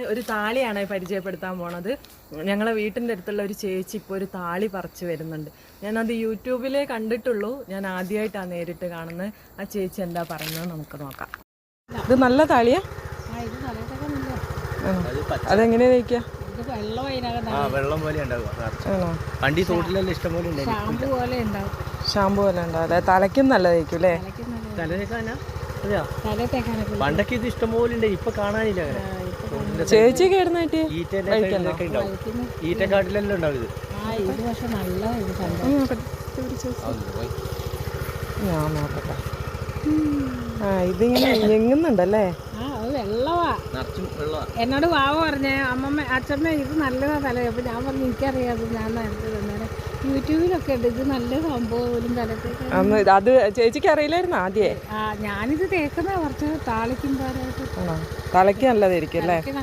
ഒരു താളിയാണ് പരിചയപ്പെടുത്താൻ പോണത്. ഞങ്ങളെ വീട്ടിൻ്റെ അടുത്തുള്ള ഒരു ചേച്ചി ഇപ്പോൾ ഒരു താളി പറിച്ചു വരുന്നുണ്ട്. ഞാനത് യൂട്യൂബിലേ കണ്ടിട്ടുള്ളൂ, ഞാൻ ആദ്യമായിട്ടാണ് നേരിട്ട് കാണുന്നത്. ആ ചേച്ചി എന്താ പറയുന്നത് നമുക്ക് നോക്കാം. ഇത് നല്ല താളിയാ? അതെങ്ങനെയാ കഴിക്കുക? വെള്ളം പോലെ ഷാമ്പു പോലെ ഉണ്ടാവും അല്ലെ? തലയ്ക്കും നല്ലതായിരിക്കും അല്ലേ? പണ്ടൊക്കെ ഇത് ഇഷ്ടംപോലെ ഉണ്ട്, ഇപ്പൊ കാണാനില്ല. ചേച്ചി കേടുന്നായിട്ട് ഈറ്റക്കാട്ടിലെല്ലാം ഉണ്ടാവും ഇത്. ഞാൻ നോക്കട്ടെ. ഇതിങ്ങനെ ഞെങ്ങുന്നുണ്ടല്ലേ? എന്നോട് വാവ പറഞ്ഞേ അച്ഛമ്മ ഇത് നല്ലതാ തല. അപ്പൊ ഞാൻ പറഞ്ഞു എനിക്കറിയാതെ ഞാൻ നേരത്തെ തന്നെ യൂട്യൂബിലൊക്കെ ഉണ്ട് ഇത് നല്ല സംഭവം പോലും തലത്തേക്ക്. അത് ചേച്ചിക്ക് അറിയില്ലായിരുന്നു ആദ്യേ? ഞാനിത് തേക്കുന്ന കുറച്ച് താളിക്കും തലയ്ക്ക് നല്ലതായിരിക്കും അല്ലേ?